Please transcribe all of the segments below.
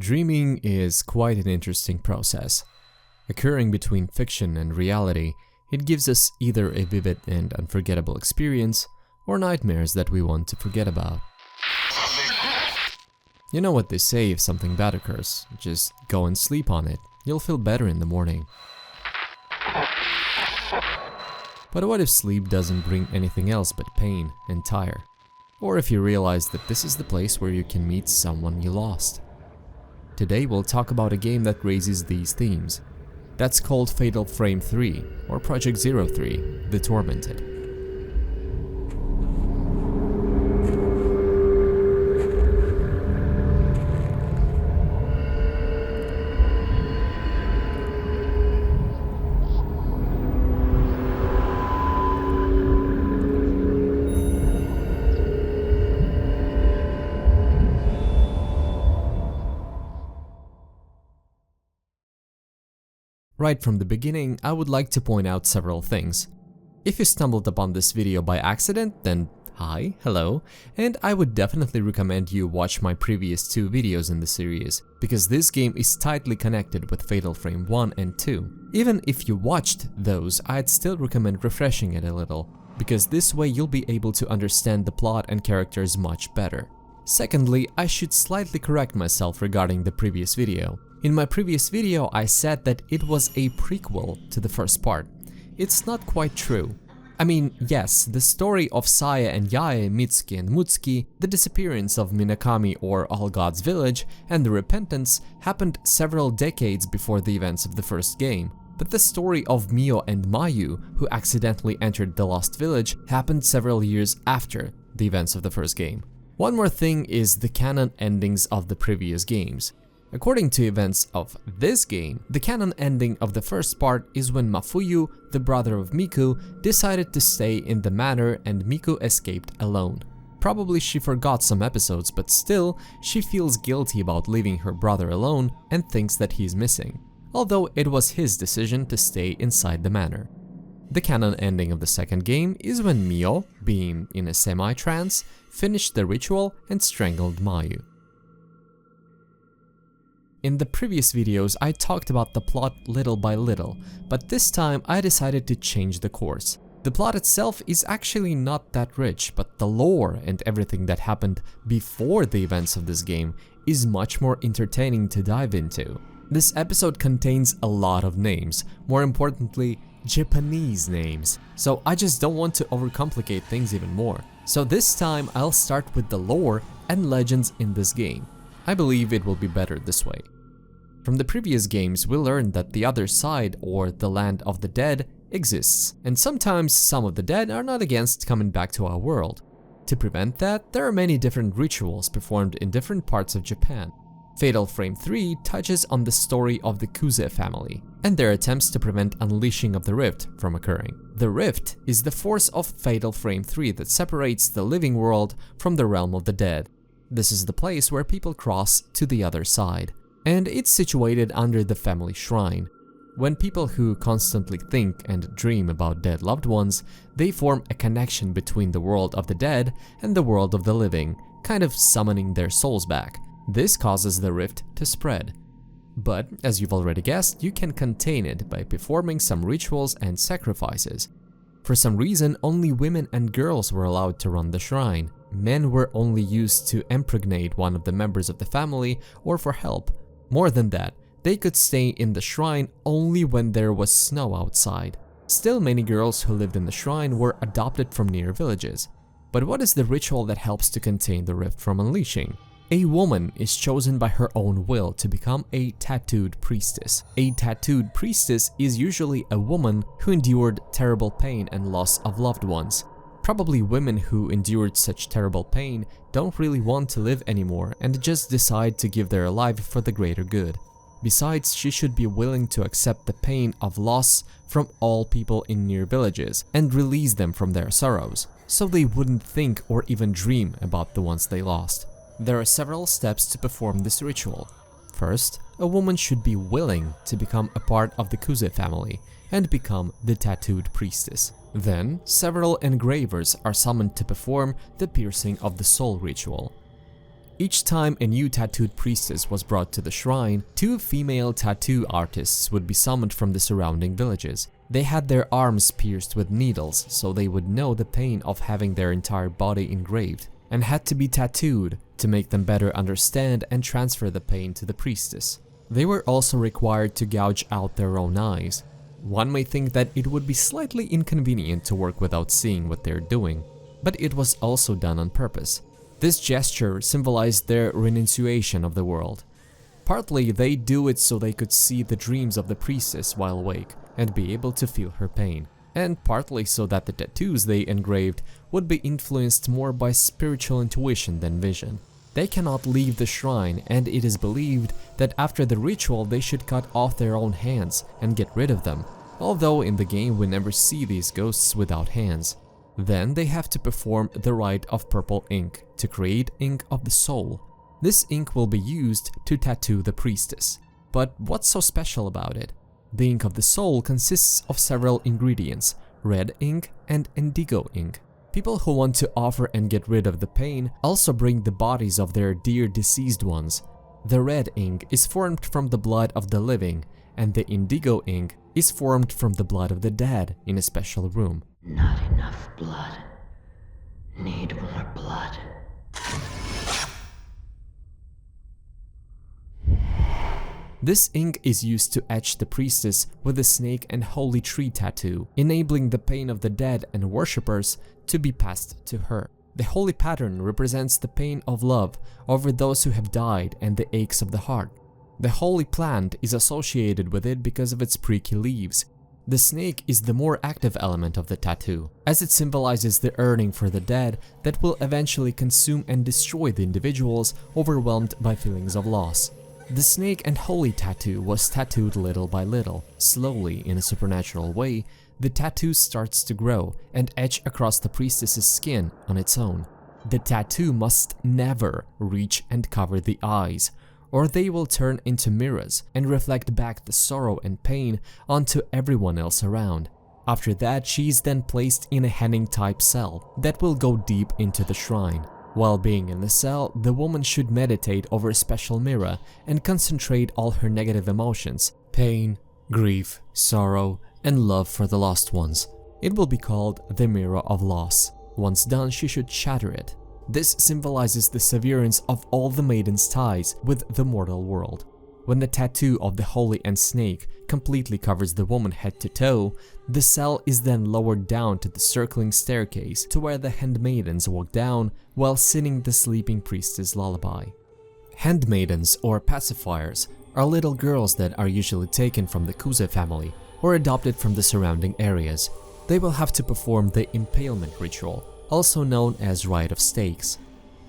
Dreaming is quite an interesting process. Occurring between fiction and reality, it gives us either a vivid and unforgettable experience or nightmares that we want to forget about. You know what they say, if something bad occurs, just go and sleep on it. You'll feel better in the morning. But what if sleep doesn't bring anything else but pain and tire? Or if you realize that this is the place where you can meet someone you lost? Today we'll talk about a game that raises these themes. That's called Fatal Frame 3, or Project 03, The Tormented. Right from the beginning, I would like to point out several things. If you stumbled upon this video by accident, then hi, hello, and I would definitely recommend you watch my previous 2 videos in the series, because this game is tightly connected with Fatal Frame 1 and 2. Even if you watched those, I'd still recommend refreshing it a little, because this way you'll be able to understand the plot and characters much better. Secondly, I should slightly correct myself regarding the previous video. In my previous video, I said that it was a prequel to the first part. It's not quite true. I mean, yes, the story of Saya and Yae, Mitsuki and Mutsuki, the disappearance of Minakami or All Gods Village, and the repentance happened several decades before the events of the first game. But the story of Mio and Mayu, who accidentally entered the Lost Village, happened several years after the events of the first game. One more thing is the canon endings of the previous games. According to events of this game, the canon ending of the first part is when Mafuyu, the brother of Miku, decided to stay in the manor and Miku escaped alone. Probably she forgot some episodes, but still, she feels guilty about leaving her brother alone and thinks that he's missing, although it was his decision to stay inside the manor. The canon ending of the second game is when Mio, being in a semi-trance, finished the ritual and strangled Mayu. In the previous videos, I talked about the plot little by little, but this time I decided to change the course. The plot itself is actually not that rich, but the lore and everything that happened before the events of this game is much more entertaining to dive into. This episode contains a lot of names, more importantly, Japanese names, so I just don't want to overcomplicate things even more. So this time I'll start with the lore and legends in this game. I believe it will be better this way. From the previous games, we learned that the other side, or the land of the dead, exists, and sometimes some of the dead are not against coming back to our world. To prevent that, there are many different rituals performed in different parts of Japan. Fatal Frame 3 touches on the story of the Kuze family, and their attempts to prevent unleashing of the Rift from occurring. The Rift is the force of Fatal Frame 3 that separates the living world from the realm of the dead. This is the place where people cross to the other side, and it's situated under the family shrine. When people who constantly think and dream about dead loved ones, they form a connection between the world of the dead and the world of the living, kind of summoning their souls back. This causes the rift to spread. But, as you've already guessed, you can contain it by performing some rituals and sacrifices. For some reason, only women and girls were allowed to run the shrine. Men were only used to impregnate one of the members of the family or for help. More than that, they could stay in the shrine only when there was snow outside. Still, many girls who lived in the shrine were adopted from near villages. But what is the ritual that helps to contain the rift from unleashing? A woman is chosen by her own will to become a tattooed priestess. A tattooed priestess is usually a woman who endured terrible pain and loss of loved ones. Probably women who endured such terrible pain don't really want to live anymore and just decide to give their life for the greater good. Besides, she should be willing to accept the pain of loss from all people in near villages and release them from their sorrows, so they wouldn't think or even dream about the ones they lost. There are several steps to perform this ritual. First, a woman should be willing to become a part of the Kuze family and become the tattooed priestess. Then, several engravers are summoned to perform the piercing of the soul ritual. Each time a new tattooed priestess was brought to the shrine, 2 female tattoo artists would be summoned from the surrounding villages. They had their arms pierced with needles so they would know the pain of having their entire body engraved, and had to be tattooed to make them better understand and transfer the pain to the priestess. They were also required to gouge out their own eyes. One may think that it would be slightly inconvenient to work without seeing what they're doing, but it was also done on purpose. This gesture symbolized their renunciation of the world. Partly they do it so they could see the dreams of the priestess while awake and be able to feel her pain, and partly so that the tattoos they engraved would be influenced more by spiritual intuition than vision. They cannot leave the shrine, and it is believed that after the ritual they should cut off their own hands and get rid of them, although in the game we never see these ghosts without hands. Then they have to perform the rite of purple ink to create ink of the soul. This ink will be used to tattoo the priestess. But what's so special about it? The ink of the soul consists of several ingredients: red ink and indigo ink. People who want to offer and get rid of the pain also bring the bodies of their dear deceased ones. The red ink is formed from the blood of the living, and the indigo ink is formed from the blood of the dead in a special room. Not enough blood. Need more blood. This ink is used to etch the priestess with a snake and holy tree tattoo, enabling the pain of the dead and worshippers to be passed to her. The holy pattern represents the pain of love over those who have died and the aches of the heart. The holy plant is associated with it because of its pricky leaves. The snake is the more active element of the tattoo, as it symbolizes the yearning for the dead that will eventually consume and destroy the individuals overwhelmed by feelings of loss. The snake and holy tattoo was tattooed little by little. Slowly, in a supernatural way, the tattoo starts to grow and etch across the priestess's skin on its own. The tattoo must never reach and cover the eyes, or they will turn into mirrors and reflect back the sorrow and pain onto everyone else around. After that, she is then placed in a Henning-type cell that will go deep into the shrine. While being in the cell, the woman should meditate over a special mirror and concentrate all her negative emotions: pain, grief, sorrow, and love for the lost ones. It will be called the Mirror of Loss. Once done, she should shatter it. This symbolizes the severance of all the maiden's ties with the mortal world. When the tattoo of the holy and snake completely covers the woman head to toe, the cell is then lowered down to the circling staircase to where the handmaidens walk down while singing the sleeping priestess lullaby. Handmaidens, or pacifiers, are little girls that are usually taken from the Kuze family or adopted from the surrounding areas. They will have to perform the impalement ritual, also known as Rite of Stakes.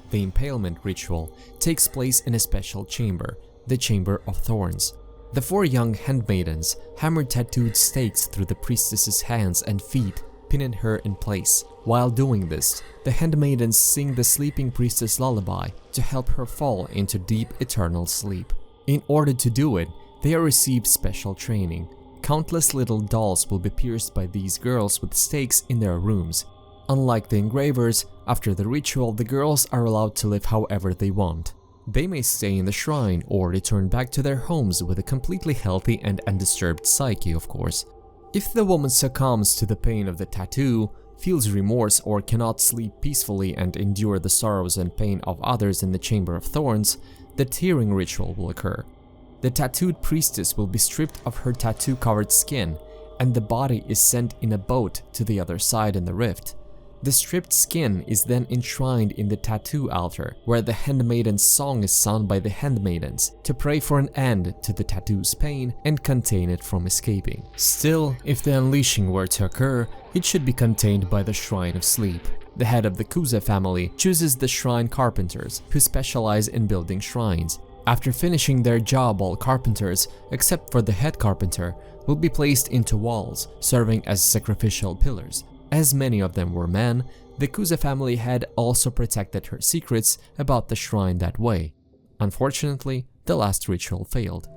The impalement ritual takes place in a special chamber, the Chamber of Thorns. The 4 young handmaidens hammer tattooed stakes through the priestess's hands and feet, pinning her in place. While doing this, the handmaidens sing the sleeping priestess lullaby to help her fall into deep eternal sleep. In order to do it, they are received special training. Countless little dolls will be pierced by these girls with stakes in their rooms. Unlike the engravers, after the ritual the girls are allowed to live however they want. They may stay in the shrine or return back to their homes with a completely healthy and undisturbed psyche, of course. If the woman succumbs to the pain of the tattoo, feels remorse, or cannot sleep peacefully and endure the sorrows and pain of others in the Chamber of Thorns, the tearing ritual will occur. The tattooed priestess will be stripped of her tattoo-covered skin, and the body is sent in a boat to the other side in the rift. The stripped skin is then enshrined in the tattoo altar, where the handmaiden's song is sung by the handmaidens to pray for an end to the tattoo's pain and contain it from escaping. Still, if the unleashing were to occur, it should be contained by the Shrine of Sleep. The head of the Kuze family chooses the shrine carpenters, who specialize in building shrines. After finishing their job, all carpenters, except for the head carpenter, will be placed into walls, serving as sacrificial pillars. As many of them were men, the Kuze family had also protected her secrets about the shrine that way. Unfortunately, the last ritual failed.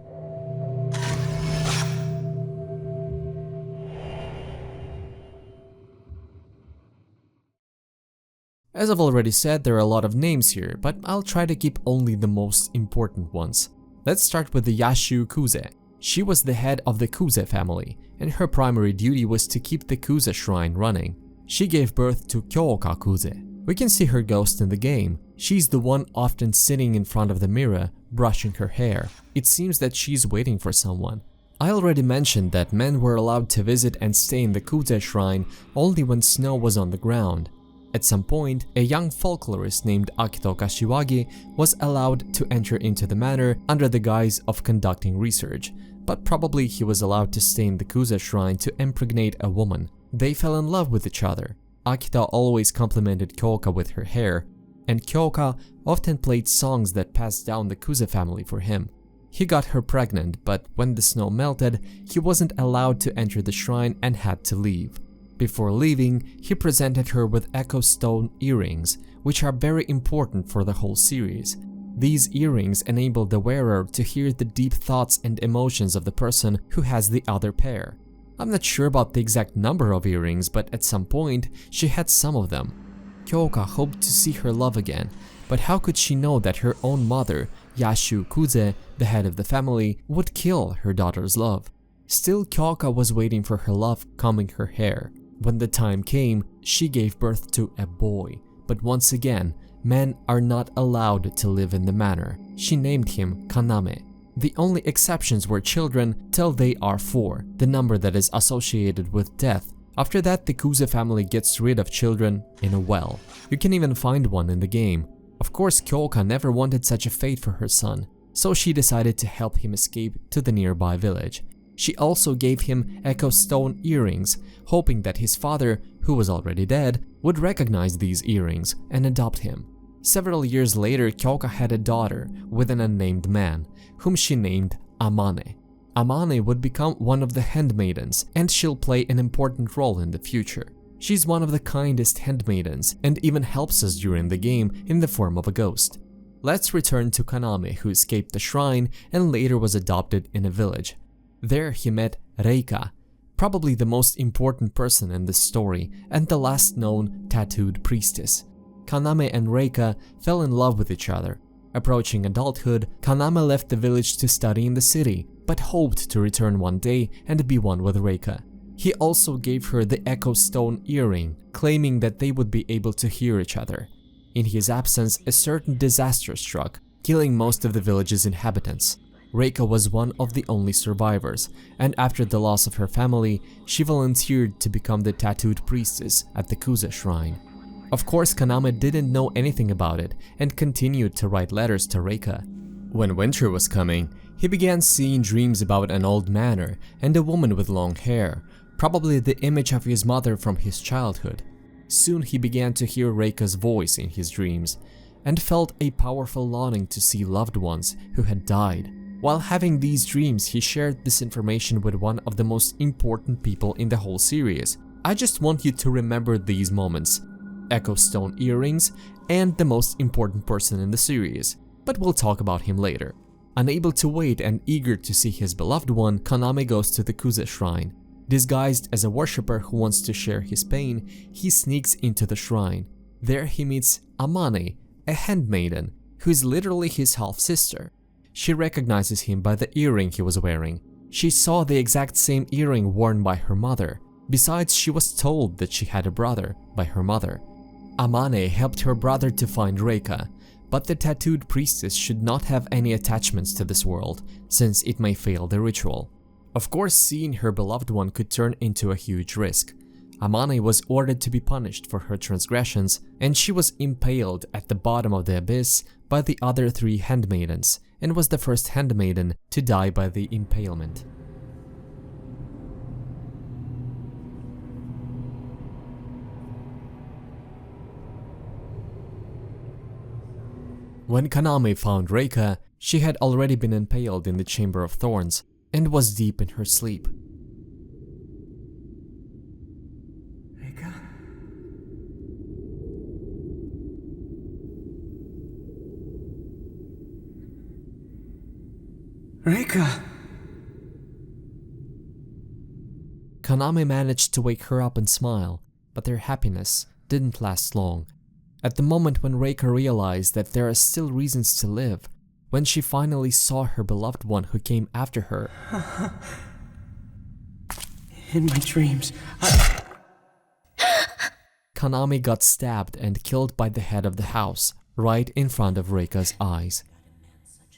As I've already said, there are a lot of names here, but I'll try to keep only the most important ones. Let's start with the Yashu Kuze. She was the head of the Kuze family, and her primary duty was to keep the Kuze shrine running. She gave birth to Kyoka Kuze. We can see her ghost in the game. She's the one often sitting in front of the mirror, brushing her hair. It seems that she's waiting for someone. I already mentioned that men were allowed to visit and stay in the Kuze shrine only when snow was on the ground. At some point, a young folklorist named Akito Kashiwagi was allowed to enter into the manor under the guise of conducting research, but probably he was allowed to stay in the Kuze shrine to impregnate a woman. They fell in love with each other. Akito always complimented Kyoka with her hair, and Kyoka often played songs that passed down the Kuze family for him. He got her pregnant, but when the snow melted, he wasn't allowed to enter the shrine and had to leave. Before leaving, he presented her with echo stone earrings, which are very important for the whole series. These earrings enable the wearer to hear the deep thoughts and emotions of the person who has the other pair. I'm not sure about the exact number of earrings, but at some point, she had some of them. Kyoka hoped to see her love again, but how could she know that her own mother, Yashu Kuze, the head of the family, would kill her daughter's love? Still, Kyoka was waiting for her love, combing her hair. When the time came, she gave birth to a boy, but once again, men are not allowed to live in the manor. She named him Kaname. The only exceptions were children till they are 4, the number that is associated with death. After that, the Kuze family gets rid of children in a well. You can even find one in the game. Of course, Kyoka never wanted such a fate for her son, so she decided to help him escape to the nearby village. She also gave him echo stone earrings, hoping that his father, who was already dead, would recognize these earrings and adopt him. Several years later, Kyoka had a daughter with an unnamed man, whom she named Amane. Amane would become one of the handmaidens, and she'll play an important role in the future. She's one of the kindest handmaidens and even helps us during the game in the form of a ghost. Let's return to Kaname, who escaped the shrine and later was adopted in a village. There he met Reika, probably the most important person in this story and the last known tattooed priestess. Kaname and Reika fell in love with each other. Approaching adulthood, Kaname left the village to study in the city, but hoped to return one day and be one with Reika. He also gave her the echo stone earring, claiming that they would be able to hear each other. In his absence, a certain disaster struck, killing most of the village's inhabitants. Reika was one of the only survivors, and after the loss of her family, she volunteered to become the tattooed priestess at the Kuze shrine. Of course, Kaname didn't know anything about it and continued to write letters to Reika. When winter was coming, he began seeing dreams about an old manor and a woman with long hair, probably the image of his mother from his childhood. Soon he began to hear Reika's voice in his dreams and felt a powerful longing to see loved ones who had died. While having these dreams, he shared this information with one of the most important people in the whole series. I just want you to remember these moments: echo stone earrings and the most important person in the series, but we'll talk about him later. Unable to wait and eager to see his beloved one, Kaname goes to the Kuze shrine. Disguised as a worshipper who wants to share his pain, he sneaks into the shrine. There he meets Amane, a handmaiden, who is literally his half-sister. She recognizes him by the earring he was wearing. She saw the exact same earring worn by her mother. Besides, she was told that she had a brother by her mother. Amane helped her brother to find Reika, but the tattooed priestess should not have any attachments to this world, since it may fail the ritual. Of course, seeing her beloved one could turn into a huge risk. Amane was ordered to be punished for her transgressions, and she was impaled at the bottom of the abyss by the other 3 handmaidens, and was the first handmaiden to die by the impalement. When Kaname found Reika, she had already been impaled in the Chamber of Thorns and was deep in her sleep. Reika? Reika! Kaname managed to wake her up and smile, but their happiness didn't last long. At the moment when Reika realized that there are still reasons to live, when she finally saw her beloved one who came after her. In my dreams, Kanami got stabbed and killed by the head of the house, right in front of Reika's eyes.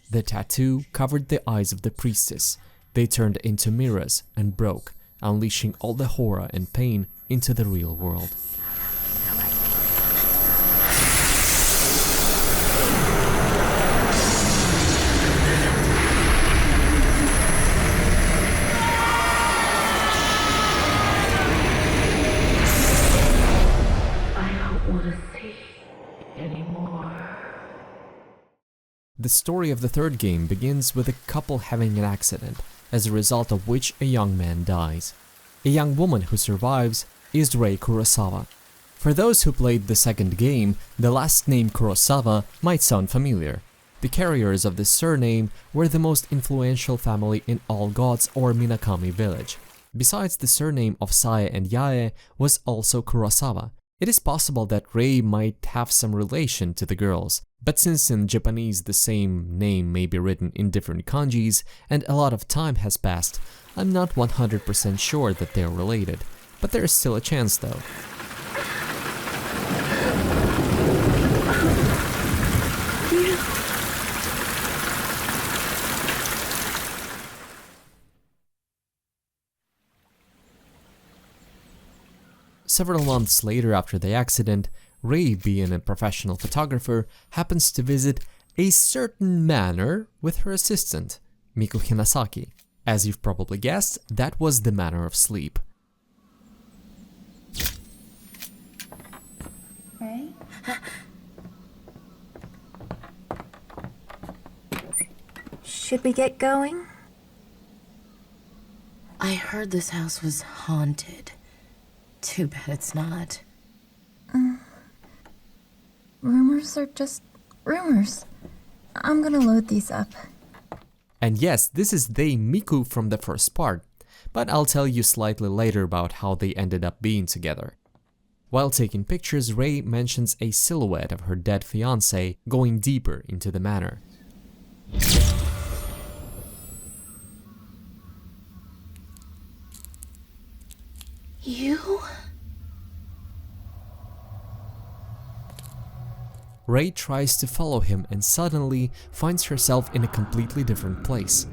The tattoo covered the eyes of the priestess. They turned into mirrors and broke, unleashing all the horror and pain into the real world. The story of the third game begins with a couple having an accident, as a result of which a young man dies. A young woman who survives is Rei Kurosawa. For those who played the second game, the last name Kurosawa might sound familiar. The carriers of this surname were the most influential family in All Gods or Minakami village. Besides the surname of Sae and Yae was also Kurosawa. It is possible that Rei might have some relation to the girls, but since in Japanese the same name may be written in different kanjis and a lot of time has passed, I'm not 100% sure that they're related, but there is still a chance though. Several months later after the accident, Rei, being a professional photographer, happens to visit a certain manor with her assistant, Miku Hinasaki. As you've probably guessed, that was the Manor of Sleep. Rei? Should we get going? I heard this house was haunted. Too bad it's not. Rumors are just rumors. I'm gonna load these up. And yes, this is they Miku from the first part, but I'll tell you slightly later about how they ended up being together. While taking pictures, Rei mentions a silhouette of her dead fiancé going deeper into the manor. You? Rei tries to follow him and suddenly finds herself in a completely different place.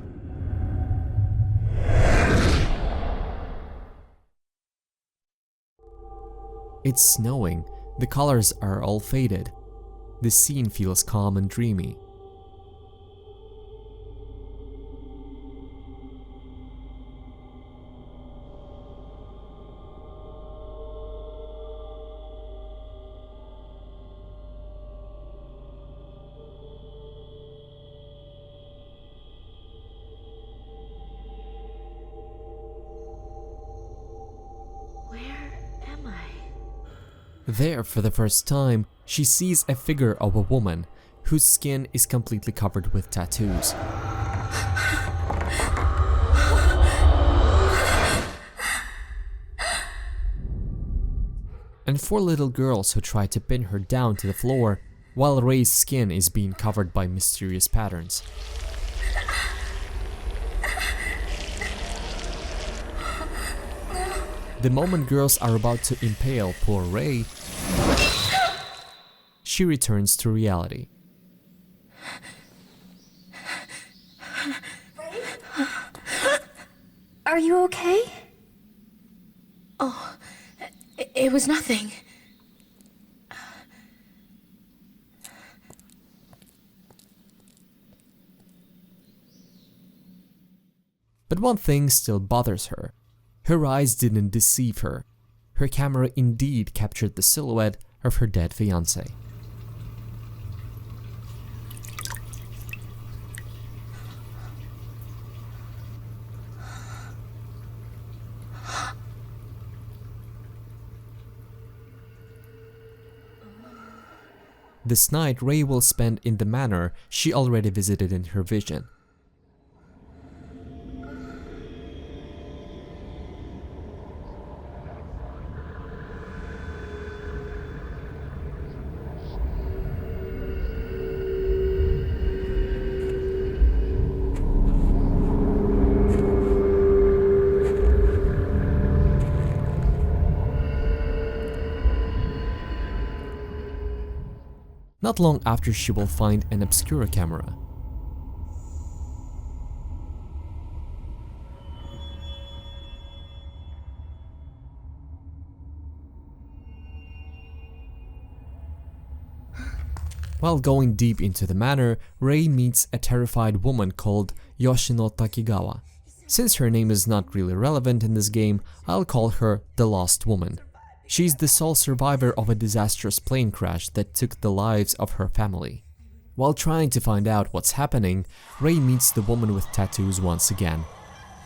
It's snowing, the colors are all faded. The scene feels calm and dreamy. There, for the first time, she sees a figure of a woman whose skin is completely covered with tattoos. And four little girls who try to pin her down to the floor while Rei's skin is being covered by mysterious patterns. The moment girls are about to impale poor Rei, she returns to reality. Are you okay? Oh, it was nothing. But one thing still bothers her. Her eyes didn't deceive her. Her camera indeed captured the silhouette of her dead fiancé. This night Rei will spend in the manor she already visited in her vision. Not long after, she will find an obscura camera. While going deep into the matter, Rei meets a terrified woman called Yoshino Takigawa. Since her name is not really relevant in this game, I'll call her the Lost Woman. She's the sole survivor of a disastrous plane crash that took the lives of her family. While trying to find out what's happening, Rei meets the woman with tattoos once again.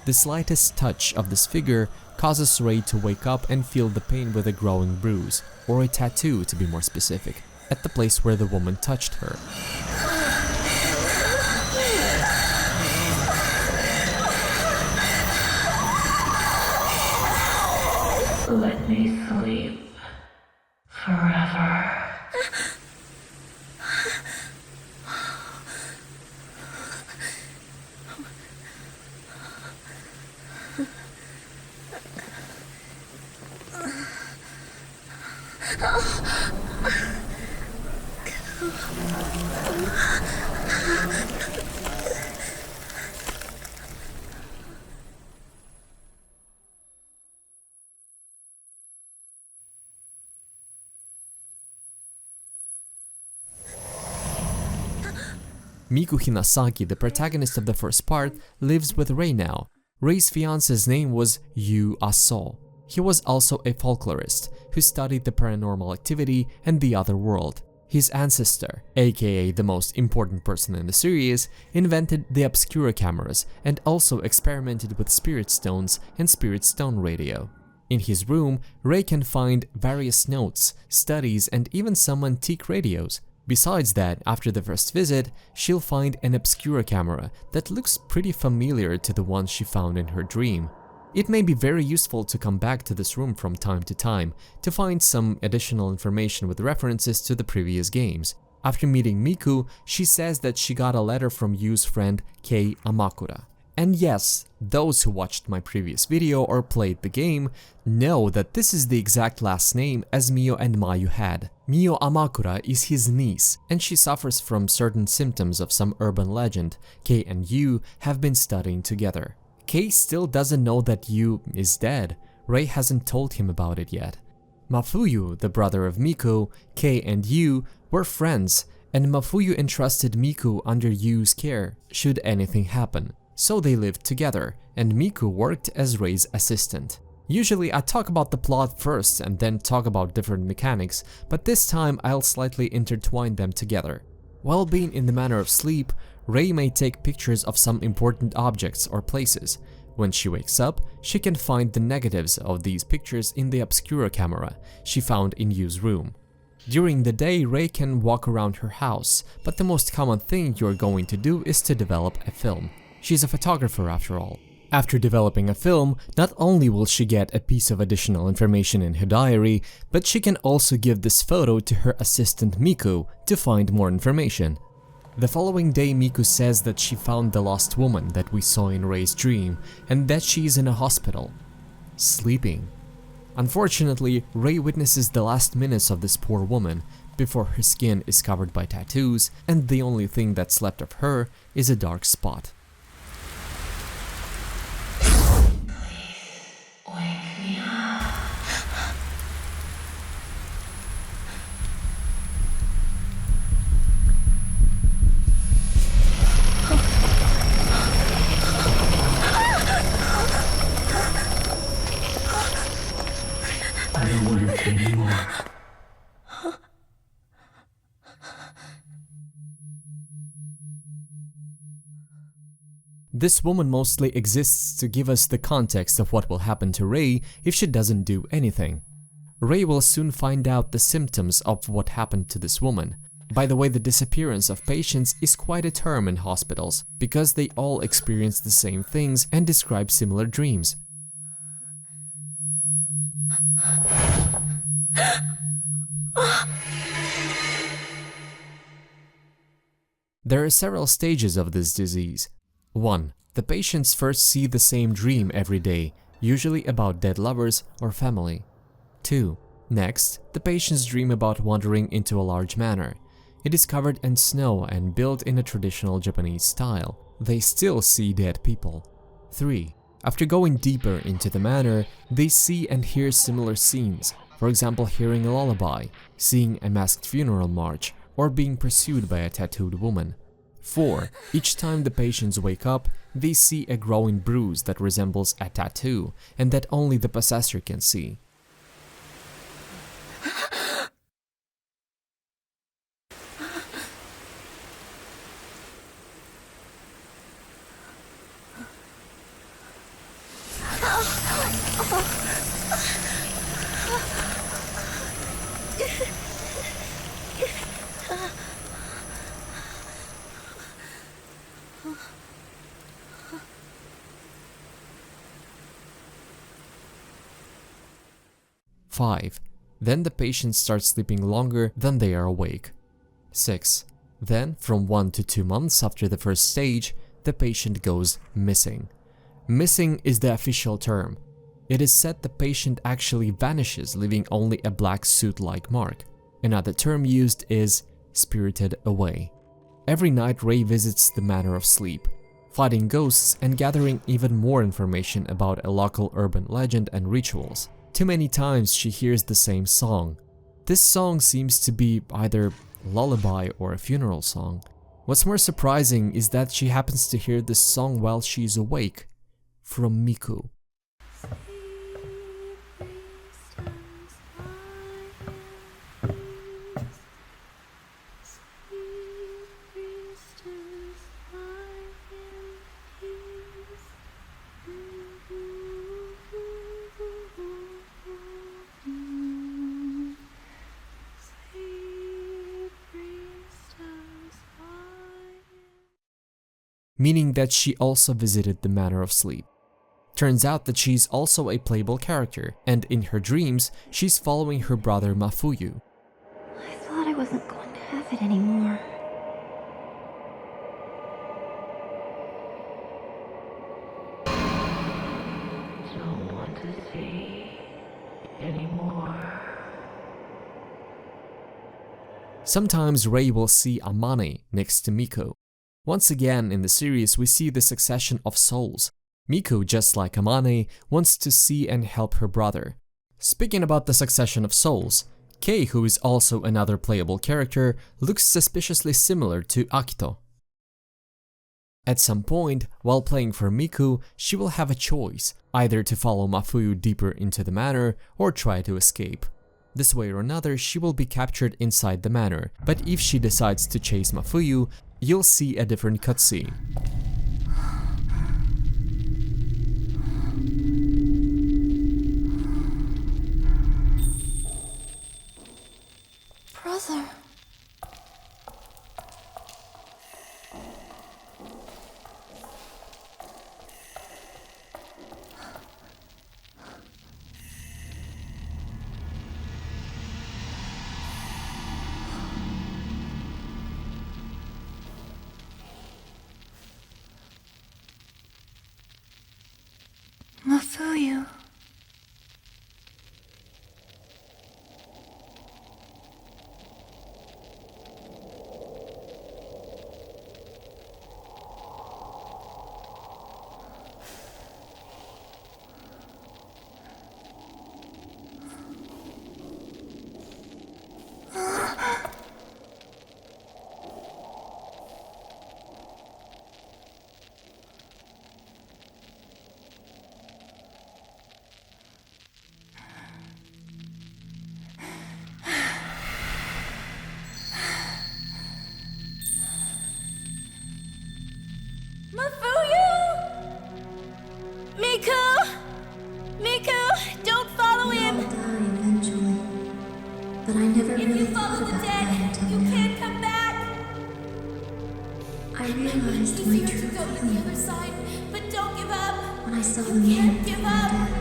The slightest touch of this figure causes Rei to wake up and feel the pain with a growing bruise, or a tattoo to be more specific, at the place where the woman touched her. Let me sleep forever. Miku Hinasaki, the protagonist of the first part, lives with Rei now. Rei's fiance's name was Yu Aso. He was also a folklorist who studied the paranormal activity and the other world. His ancestor, aka the most important person in the series, invented the obscura cameras and also experimented with spirit stones and spirit stone radio. In his room, Rei can find various notes, studies, and even some antique radios. Besides that, after the first visit, she'll find an obscura camera that looks pretty familiar to the one she found in her dream. It may be very useful to come back to this room from time to time to find some additional information with references to the previous games. After meeting Miku, she says that she got a letter from Yu's friend Kei Amakura. And yes, those who watched my previous video or played the game know that this is the exact last name as Mio and Mayu had. Mio Amakura is his niece, and she suffers from certain symptoms of some urban legend Kei and Yu have been studying together. Kei still doesn't know that Yu is dead. Rei hasn't told him about it yet. Mafuyu, the brother of Miku, Kei and Yu were friends, and Mafuyu entrusted Miku under Yu's care should anything happen. So they lived together, and Miku worked as Rei's assistant. Usually I talk about the plot first and then talk about different mechanics, but this time I'll slightly intertwine them together. While being in the manner of sleep, Rei may take pictures of some important objects or places. When she wakes up, she can find the negatives of these pictures in the obscura camera she found in Yu's room. During the day, Rei can walk around her house, but the most common thing you're going to do is to develop a film. She's a photographer after all. After developing a film, not only will she get a piece of additional information in her diary, but she can also give this photo to her assistant Miku to find more information. The following day, Miku says that she found the lost woman that we saw in Rei's dream and that she is in a hospital, sleeping. Unfortunately, Rei witnesses the last minutes of this poor woman before her skin is covered by tattoos and the only thing that's left of her is a dark spot. Wake me up. I don't want it anymore. This woman mostly exists to give us the context of what will happen to Rei if she doesn't do anything. Rei will soon find out the symptoms of what happened to this woman. By the way, the disappearance of patients is quite a term in hospitals because they all experience the same things and describe similar dreams. There are several stages of this disease. 1. The patients first see the same dream every day, usually about dead lovers or family. 2. Next, the patients dream about wandering into a large manor. It is covered in snow and built in a traditional Japanese style. They still see dead people. 3. After going deeper into the manor, they see and hear similar scenes, for example hearing a lullaby, seeing a masked funeral march, or being pursued by a tattooed woman. 4. Each time the patients wake up, they see a growing bruise that resembles a tattoo and that only the possessor can see. Five. Then the patients start sleeping longer than they are awake. 6. Then, from 1 to 2 months after the first stage, the patient goes missing. Missing is the official term. It is said the patient actually vanishes, leaving only a black suit-like mark. Another term used is spirited away. Every night Ray visits the Manor of Sleep, fighting ghosts and gathering even more information about a local urban legend and rituals. Too many times she hears the same song. This song seems to be either a lullaby or a funeral song. What's more surprising is that she happens to hear this song while she is awake, from Miku. Meaning that she also visited the Manor of Sleep. Turns out that she's also a playable character, and in her dreams, she's following her brother Mafuyu. I thought I wasn't going to have it anymore. Don't want to see anymore. Sometimes Rei will see Amane next to Miko. Once again in the series we see the succession of souls. Miku, just like Amane, wants to see and help her brother. Speaking about the succession of souls, Kei, who is also another playable character, looks suspiciously similar to Akito. At some point, while playing for Miku, she will have a choice, either to follow Mafuyu deeper into the manor or try to escape. This way or another, she will be captured inside the manor, but if she decides to chase Mafuyu, you'll see a different cutscene. Brother. Mafuyu. Mafuyu! Miku! Miku! Don't follow We all him! die eventually. But I never If really you thought follow the about that dead, until you now. can't come back! I realized my Easier to true go to the feeling other side, but don't give up! when I saw the You man can't before give my up! death.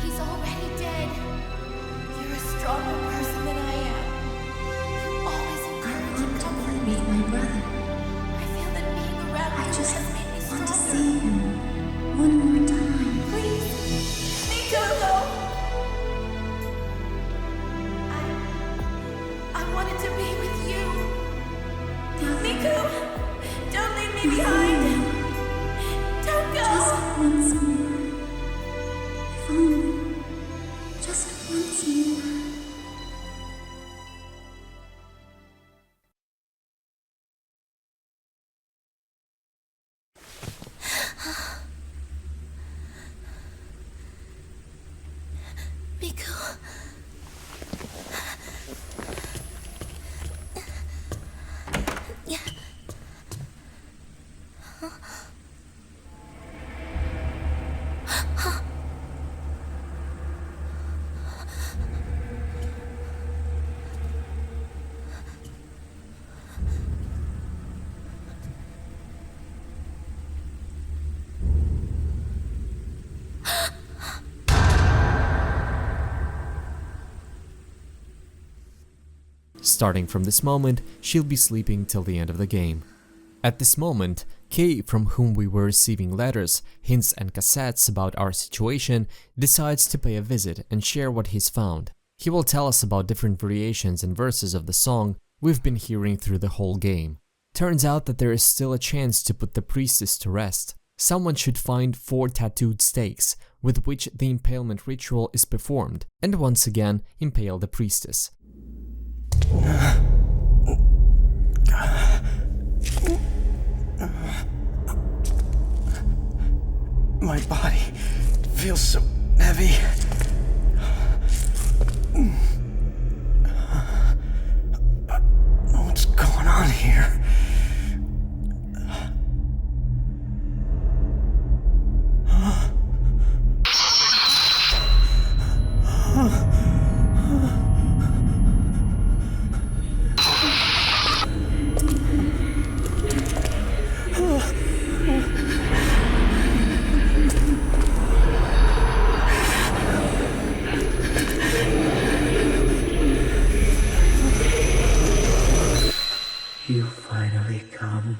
He's already dead. You're a stronger person than I am. You always I encourage want and to comfort meet me. my brother. I feel that being around I you just has made me want to stronger. see him one more time. Please, Miku! I wanted to be with Miko. Starting from this moment, she'll be sleeping till the end of the game. At this moment, Kay, from whom we were receiving letters, hints and cassettes about our situation, decides to pay a visit and share what he's found. He will tell us about different variations and verses of the song we've been hearing through the whole game. Turns out that there is still a chance to put the priestess to rest. Someone should find 4 tattooed stakes, with which the impalement ritual is performed, and once again impale the priestess. My body feels so heavy. What's going on here? You finally come.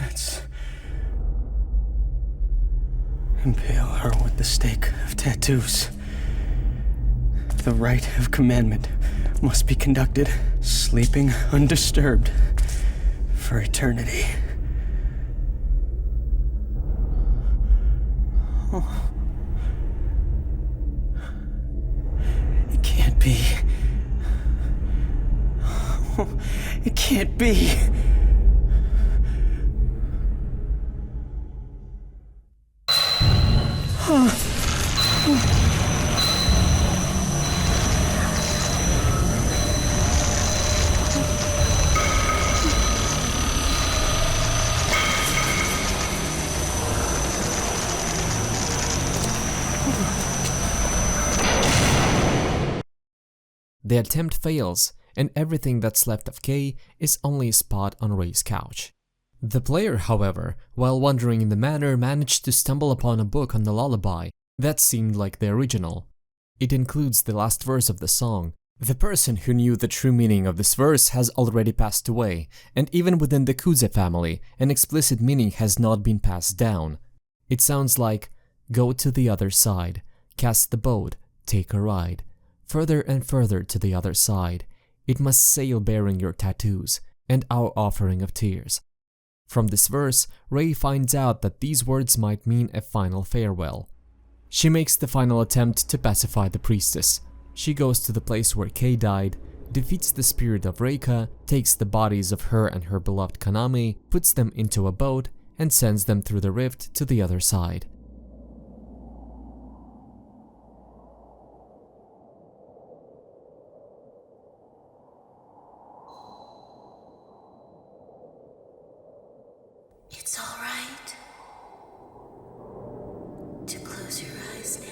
Let's impale her with the stake of tattoos. The rite of commandment must be conducted, sleeping undisturbed for eternity. It can't be. It can't be. The attempt fails, and everything that's left of Kay is only a spot on Ray's couch. The player, however, while wandering in the manor, managed to stumble upon a book on the lullaby that seemed like the original. It includes the last verse of the song. The person who knew the true meaning of this verse has already passed away, and even within the Kuze family, an explicit meaning has not been passed down. It sounds like, "Go to the other side, cast the boat, take a ride. Further and further to the other side, it must sail bearing your tattoos and our offering of tears." From this verse, Ray finds out that these words might mean a final farewell. She makes the final attempt to pacify the priestess. She goes to the place where Kay died, defeats the spirit of Reika, takes the bodies of her and her beloved Kanami, puts them into a boat, and sends them through the rift to the other side. It's all right to close your eyes now.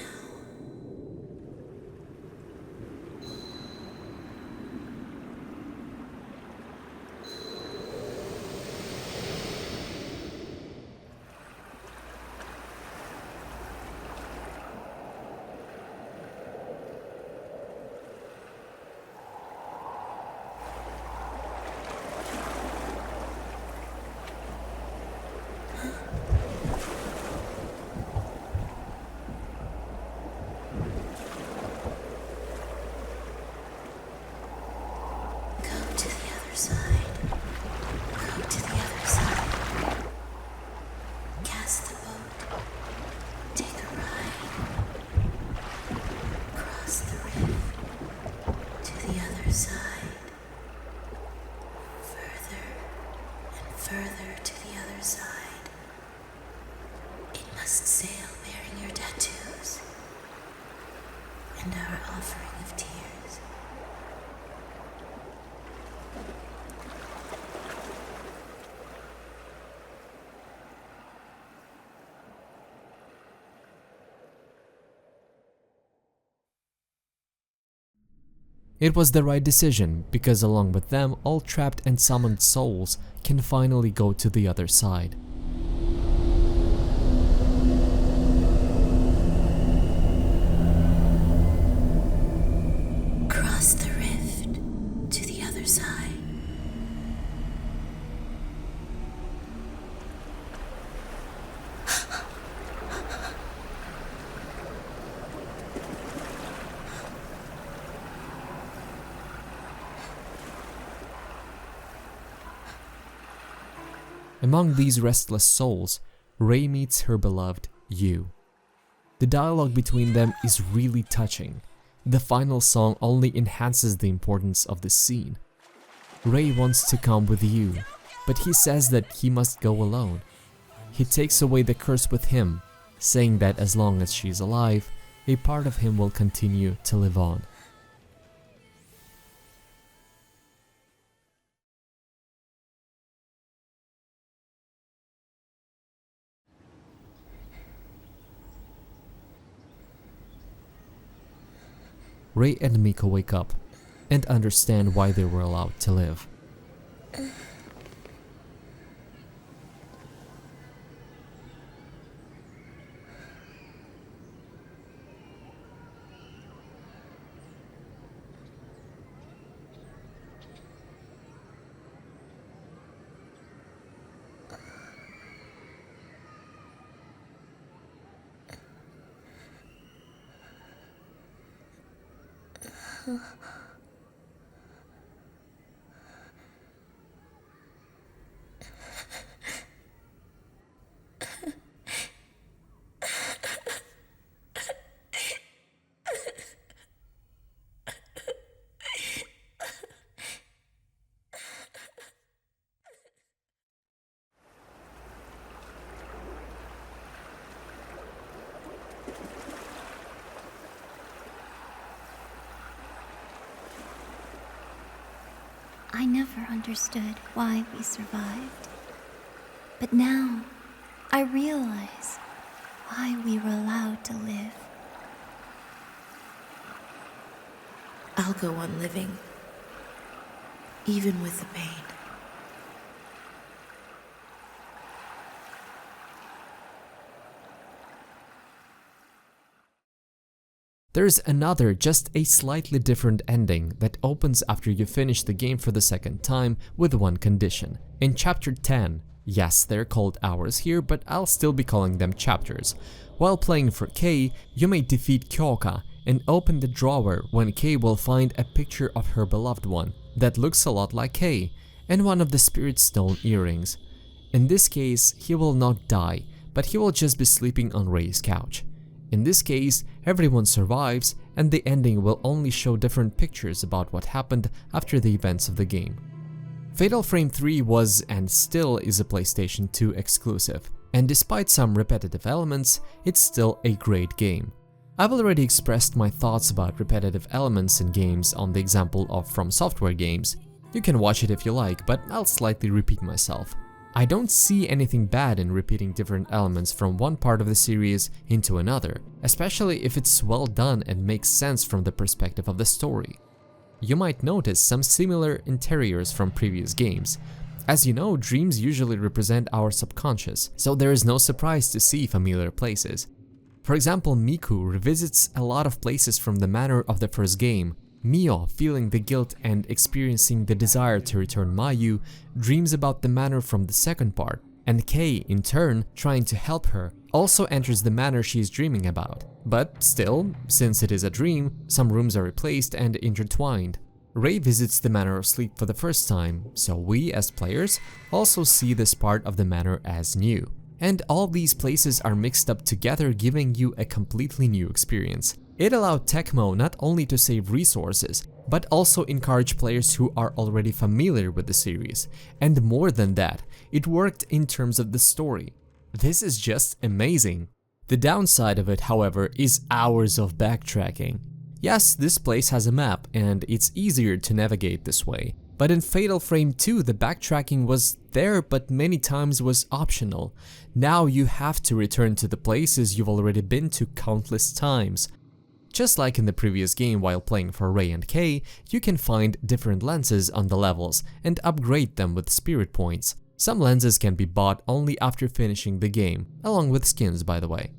and our offering of tears. It was the right decision, because along with them, all trapped and summoned souls can finally go to the other side. Cross the rift to the other side. Among these restless souls, Rey meets her beloved, Yu. The dialogue between them is really touching. The final song only enhances the importance of the scene. Rey wants to come with Yu, but he says that he must go alone. He takes away the curse with him, saying that as long as she's alive, a part of him will continue to live on. Rey and Miko wake up and understand why they were allowed to live. I never understood why we survived. But now, I realize why we were allowed to live. I'll go on living, even with the pain. There's another, just a slightly different ending that opens after you finish the game for the second time with one condition. In Chapter 10, yes, they're called hours here, but I'll still be calling them chapters. While playing for Kay, you may defeat Kyoka and open the drawer when Kay will find a picture of her beloved one that looks a lot like Kay and one of the Spirit Stone earrings. In this case, he will not die, but he will just be sleeping on Rey's couch. In this case, everyone survives, and the ending will only show different pictures about what happened after the events of the game. Fatal Frame 3 was and still is a PlayStation 2 exclusive, and despite some repetitive elements, it's still a great game. I've already expressed my thoughts about repetitive elements in games on the example of From Software games. You can watch it if you like, but I'll slightly repeat myself. I don't see anything bad in repeating different elements from one part of the series into another, especially if it's well done and makes sense from the perspective of the story. You might notice some similar interiors from previous games. As you know, dreams usually represent our subconscious, so there is no surprise to see familiar places. For example, Miku revisits a lot of places from the manner of the first game. Mio, feeling the guilt and experiencing the desire to return Mayu, dreams about the manor from the second part, and Kay, in turn, trying to help her, also enters the manor she is dreaming about. But still, since it is a dream, some rooms are replaced and intertwined. Rey visits the Manor of Sleep for the first time, so we, as players, also see this part of the manor as new. And all these places are mixed up together, giving you a completely new experience. It allowed Tecmo not only to save resources, but also encourage players who are already familiar with the series. And more than that, it worked in terms of the story. This is just amazing. The downside of it, however, is hours of backtracking. Yes, this place has a map and it's easier to navigate this way. But in Fatal Frame 2, the backtracking was there but many times was optional. Now you have to return to the places you've already been to countless times. Just like in the previous game while playing for Ray and Kay, you can find different lenses on the levels and upgrade them with spirit points. Some lenses can be bought only after finishing the game, along with skins by the way.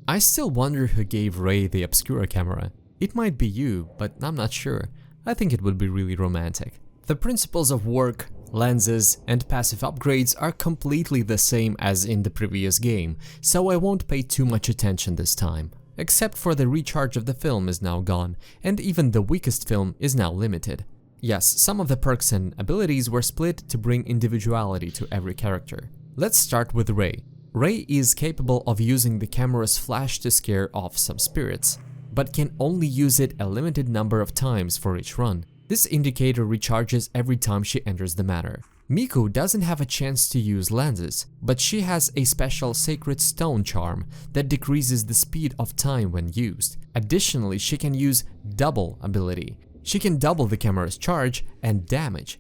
I still wonder who gave Ray the Obscura camera. It might be you, but I'm not sure. I think it would be really romantic. The principles of work, lenses, and passive upgrades are completely the same as in the previous game, so I won't pay too much attention this time. Except for the recharge of the film is now gone, and even the weakest film is now limited. Yes, some of the perks and abilities were split to bring individuality to every character. Let's start with Ray. Ray is capable of using the camera's flash to scare off some spirits, but can only use it a limited number of times for each run. This indicator recharges every time she enters the manor. Miku doesn't have a chance to use lenses, but she has a special sacred stone charm that decreases the speed of time when used. Additionally, she can use double ability. She can double the camera's charge and damage.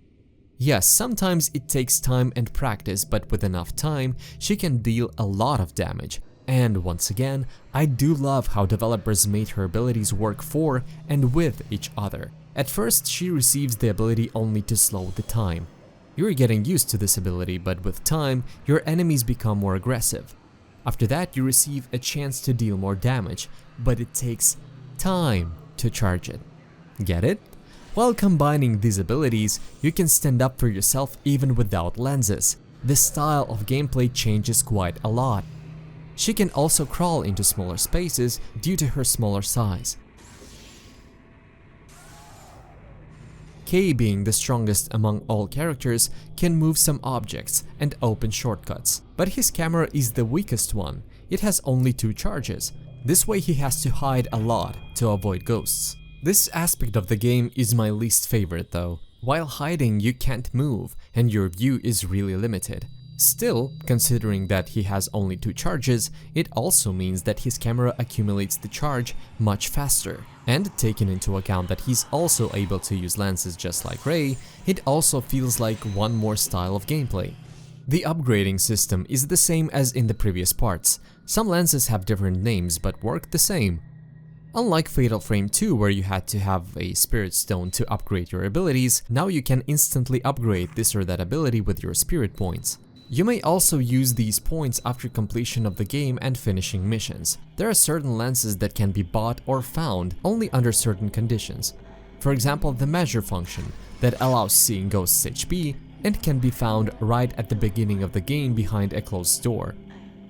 Yes, sometimes it takes time and practice, but with enough time, she can deal a lot of damage. And once again, I do love how developers made her abilities work for and with each other. At first, she receives the ability only to slow the time. You're getting used to this ability, but with time, your enemies become more aggressive. After that, you receive a chance to deal more damage, but it takes time to charge it. Get it? While combining these abilities, you can stand up for yourself even without lenses. The style of gameplay changes quite a lot. She can also crawl into smaller spaces due to her smaller size. Kay, being the strongest among all characters, can move some objects and open shortcuts, but his camera is the weakest one. It has only 2 charges. This way he has to hide a lot to avoid ghosts. This aspect of the game is my least favorite though. While hiding, you can't move and your view is really limited. Still, considering that he has only 2 charges, it also means that his camera accumulates the charge much faster. And taking into account that he's also able to use lenses just like Ray, it also feels like one more style of gameplay. The upgrading system is the same as in the previous parts. Some lenses have different names but work the same. Unlike Fatal Frame 2 where you had to have a spirit stone to upgrade your abilities, now you can instantly upgrade this or that ability with your spirit points. You may also use these points after completion of the game and finishing missions. There are certain lenses that can be bought or found only under certain conditions. For example, the measure function that allows seeing ghosts' HP and can be found right at the beginning of the game behind a closed door.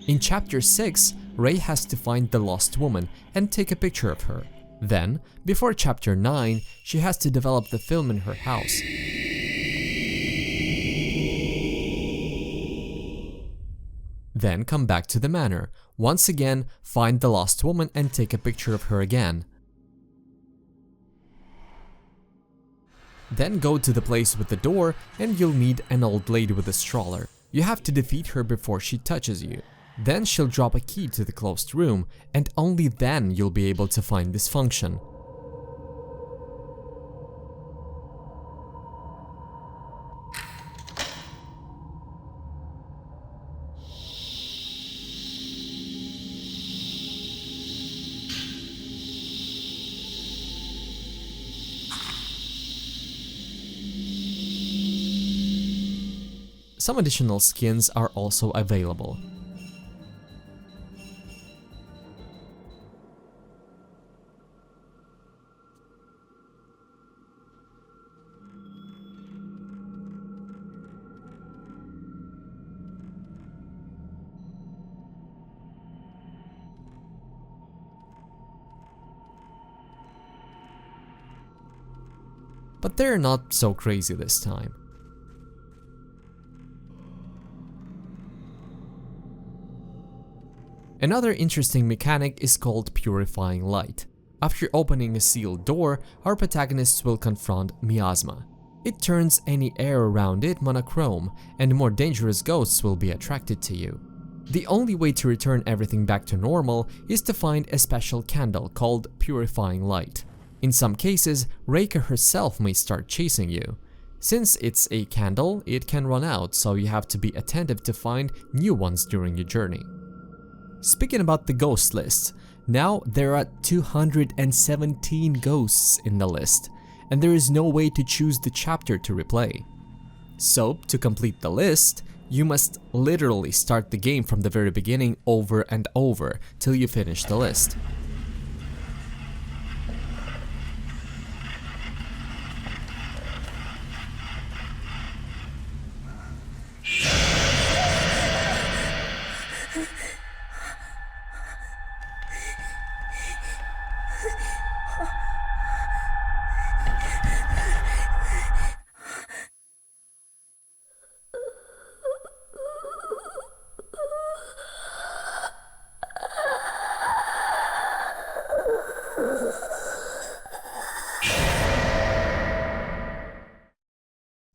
In Chapter 6, Ray has to find the lost woman and take a picture of her. Then, before Chapter 9, she has to develop the film in her house. Then come back to the manor, once again find the lost woman and take a picture of her again. Then go to the place with the door and you'll meet an old lady with a stroller. You have to defeat her before she touches you. Then she'll drop a key to the closed room and only then you'll be able to find this function. Some additional skins are also available. But they're not so crazy this time. Another interesting mechanic is called Purifying Light. After opening a sealed door, our protagonists will confront miasma. It turns any air around it monochrome, and more dangerous ghosts will be attracted to you. The only way to return everything back to normal is to find a special candle called Purifying Light. In some cases, Reika herself may start chasing you. Since it's a candle, it can run out, so you have to be attentive to find new ones during your journey. Speaking about the ghost list, now there are 217 ghosts in the list, and there is no way to choose the chapter to replay. So, to complete the list, you must literally start the game from the very beginning over and over till you finish the list.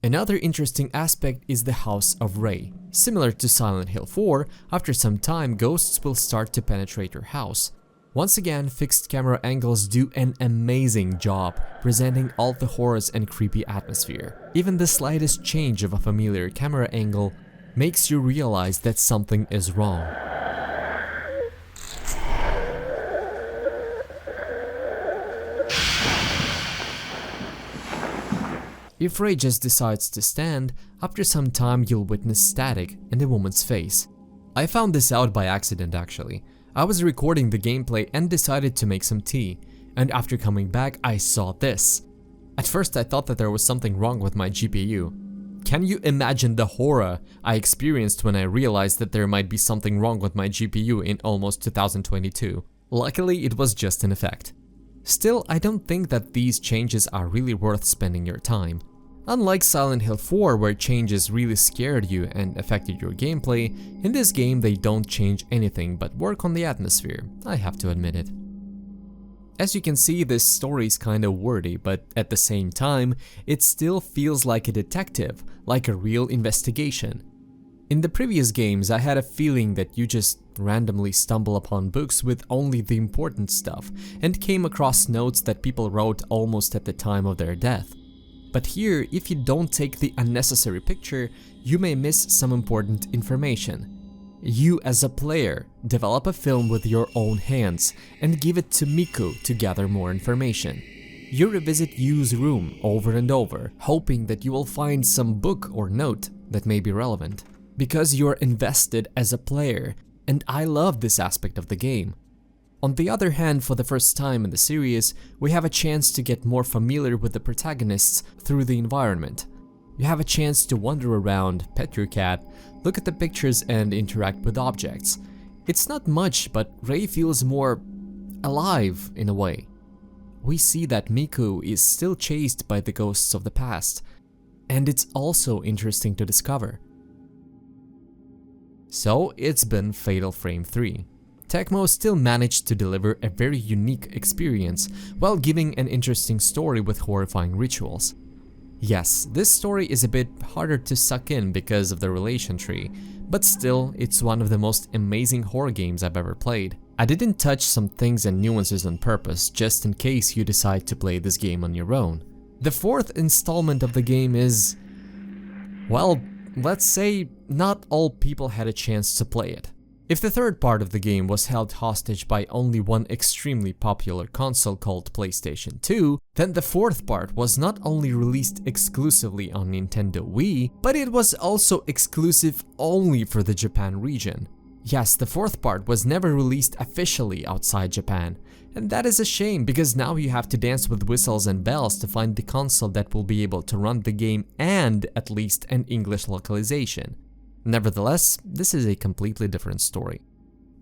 Another interesting aspect is the House of Ray. Similar to Silent Hill 4, after some time ghosts will start to penetrate your house. Once again, fixed camera angles do an amazing job presenting all the horrors and creepy atmosphere. Even the slightest change of a familiar camera angle makes you realize that something is wrong. If Ray just decides to stand, after some time you'll witness static in the woman's face. I found this out by accident actually. I was recording the gameplay and decided to make some tea, and after coming back I saw this. At first I thought that there was something wrong with my GPU. Can you imagine the horror I experienced when I realized that there might be something wrong with my GPU in almost 2022? Luckily it was just an effect. Still, I don't think that these changes are really worth spending your time. Unlike Silent Hill 4 where changes really scared you and affected your gameplay, in this game they don't change anything but work on the atmosphere, I have to admit it. As you can see, this story is kinda wordy, but at the same time, it still feels like a detective, like a real investigation. In the previous games, I had a feeling that you just randomly stumble upon books with only the important stuff and came across notes that people wrote almost at the time of their death. But here, if you don't take the unnecessary picture, you may miss some important information. You as a player develop a film with your own hands and give it to Miku to gather more information. You revisit Yu's room over and over, hoping that you will find some book or note that may be relevant. Because you're invested as a player, and I love this aspect of the game. On the other hand, for the first time in the series, we have a chance to get more familiar with the protagonists through the environment. You have a chance to wander around, pet your cat, look at the pictures and interact with objects. It's not much, but Rei feels more alive in a way. We see that Miku is still chased by the ghosts of the past, and it's also interesting to discover. So it's been Fatal Frame 3. Tecmo still managed to deliver a very unique experience while giving an interesting story with horrifying rituals. Yes, this story is a bit harder to suck in because of the relation tree, but still, it's one of the most amazing horror games I've ever played. I didn't touch some things and nuances on purpose, just in case you decide to play this game on your own. The fourth installment of the game is, well, let's say not all people had a chance to play it. If the third part of the game was held hostage by only one extremely popular console called PlayStation 2, then the fourth part was not only released exclusively on Nintendo Wii, but it was also exclusive only for the Japan region. Yes, the fourth part was never released officially outside Japan, and that is a shame because now you have to dance with whistles and bells to find the console that will be able to run the game and at least an English localization. Nevertheless, this is a completely different story.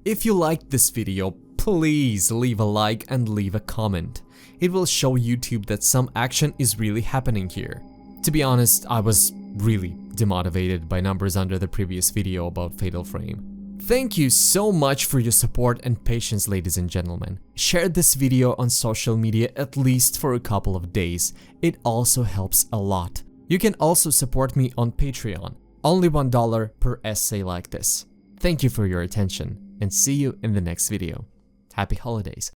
If you liked this video, please leave a like and leave a comment. It will show YouTube that some action is really happening here. To be honest, I was really demotivated by numbers under the previous video about Fatal Frame. Thank you so much for your support and patience, ladies and gentlemen. Share this video on social media at least for a couple of days. It also helps a lot. You can also support me on Patreon. Only $1 per essay like this. Thank you for your attention and see you in the next video. Happy holidays.